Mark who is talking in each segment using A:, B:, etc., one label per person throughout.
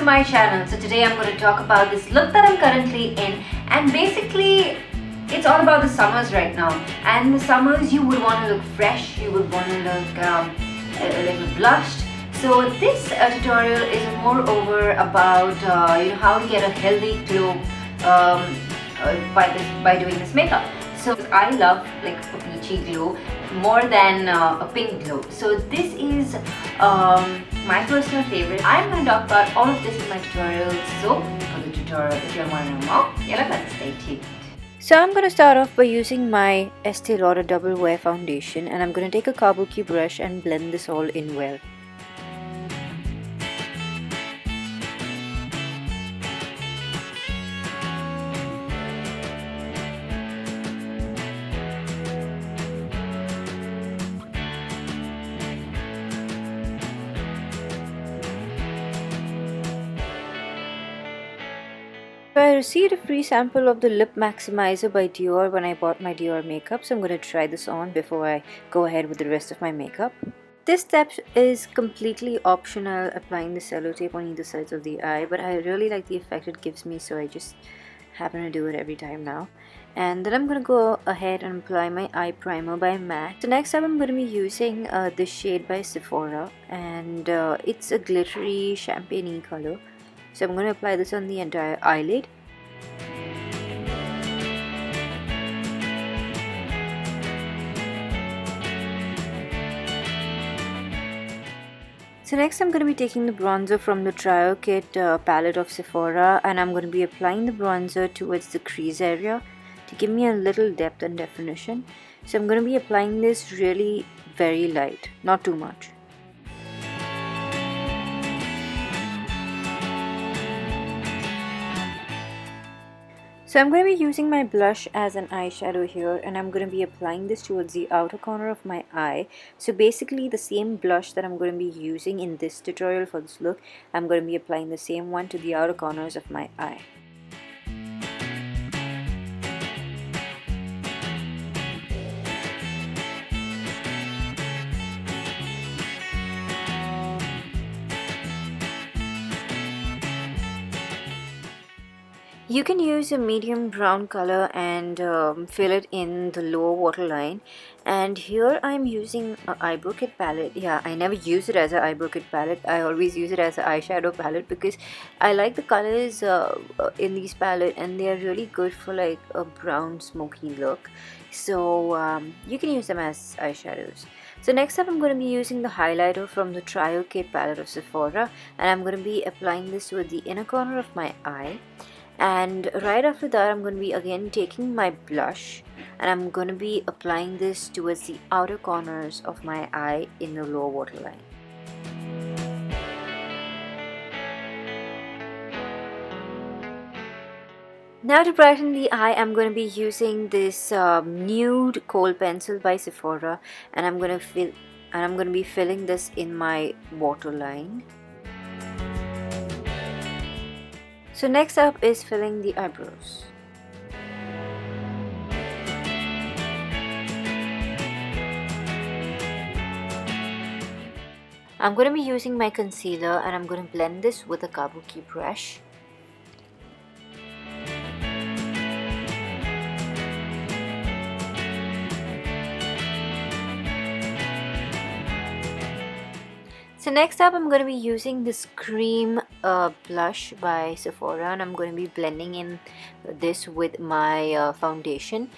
A: my channel. So today I'm going to talk about this look that I'm currently in, and basically it's all about the summers right now. And in the summers you would want to look fresh, you would want to look a little blushed. So this tutorial is moreover about how to get a healthy glow by doing this makeup. So I love like a peachy glow more than a pink glow. So this is my personal favorite. I'm going to talk about all of this in my tutorial. So for the tutorial, if you want to know more, let's stay tuned.
B: So I'm going to start off by using my Estee Lauder Double Wear Foundation, and I'm going to take a kabuki brush and blend this all in well. So I received a free sample of the Lip Maximizer by Dior when I bought my Dior makeup, so I'm going to try this on before I go ahead with the rest of my makeup. This step is completely optional, applying the sellotape on either sides of the eye, but I really like the effect it gives me, so I just happen to do it every time now. And then I'm going to go ahead and apply my eye primer by MAC. So next up I'm going to be using this shade by Sephora, and it's a glittery champagne color. So I'm going to apply this on the entire eyelid. So next I'm going to be taking the bronzer from the Trio Kit palette of Sephora, and I'm going to be applying the bronzer towards the crease area to give me a little depth and definition. So I'm going to be applying this really very light, not too much. So I'm going to be using my blush as an eyeshadow here, and I'm going to be applying this towards the outer corner of my eye. So basically the same blush that I'm going to be using in this tutorial for this look, I'm going to be applying the same one to the outer corners of my eye. You can use a medium brown color and fill it in the lower waterline. And here I'm using an eyebrow kit palette. Yeah, I never use it as an eyebrow kit palette. I always use it as an eyeshadow palette because I like the colors in these palette, and they are really good for like a brown smoky look. So you can use them as eyeshadows. So next up I'm going to be using the highlighter from the Trio Kit palette of Sephora, and I'm going to be applying this to the inner corner of my eye. And right after that I'm going to be again taking my blush, and I'm going to be applying this towards the outer corners of my eye in the lower waterline. Now to brighten the eye, I'm going to be using this nude kohl pencil by Sephora, and I'm going to be filling this in my waterline. So next up is filling the eyebrows. I'm going to be using my concealer, and I'm going to blend this with a kabuki brush. So next up I'm going to be using this cream blush by Sephora, and I'm going to be blending in this with my foundation.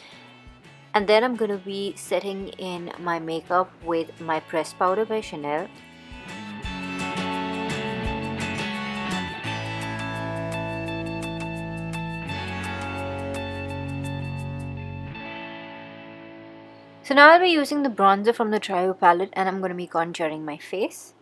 B: And then I'm going to be setting in my makeup with my pressed powder by Chanel. So now I'll be using the bronzer from the Trio palette, and I'm going to be contouring my face.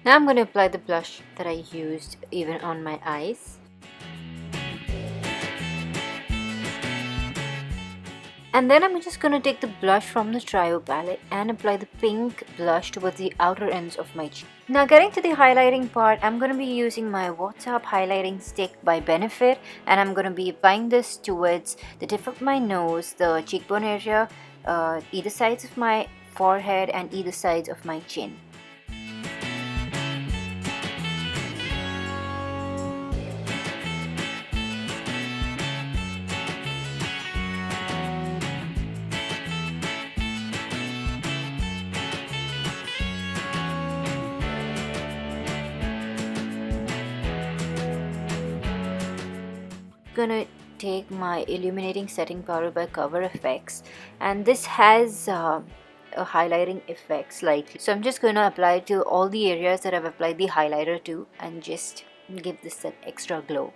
B: Now I'm going to apply the blush that I used even on my eyes. And then I'm just gonna take the blush from the trio palette and apply the pink blush towards the outer ends of my cheek. Now getting to the highlighting part, I'm gonna be using my WhatsUp highlighting stick by Benefit, and I'm gonna be applying this towards the tip of my nose, the cheekbone area, either sides of my forehead and either sides of my chin. Gonna take my illuminating setting powder by Cover FX, and this has a highlighting effect slightly, so I'm just gonna apply it to all the areas that I've applied the highlighter to and just give this that extra glow.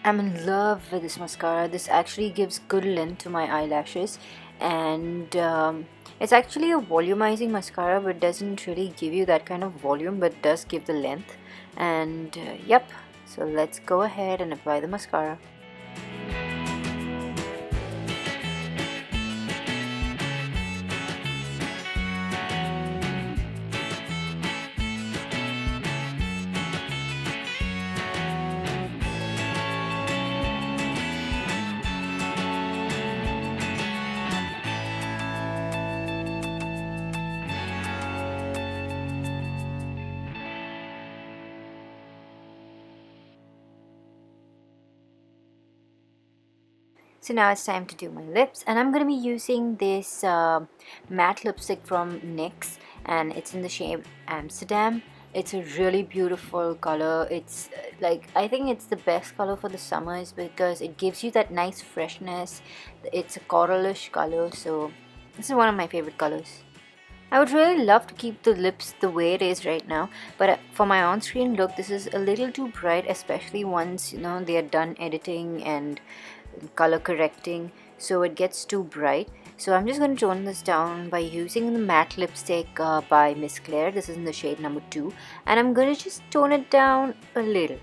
B: I'm in love with this mascara. This actually gives good length to my eyelashes, and it's actually a volumizing mascara but doesn't really give you that kind of volume, but does give the length. And yep, so let's go ahead and apply the mascara. So now it's time to do my lips, and I'm going to be using this matte lipstick from NYX, and it's in the shade Amsterdam. It's a really beautiful color. It's like, I think it's the best color for the summers because it gives you that nice freshness. It's a coralish color, so this is one of my favorite colors. I would really love to keep the lips the way it is right now, but for my on-screen look, this is a little too bright, especially once they are done editing and color correcting, so it gets too bright. So I'm just going to tone this down by using the matte lipstick by Miss Claire. This is in the shade number 2, and I'm going to just tone it down a little.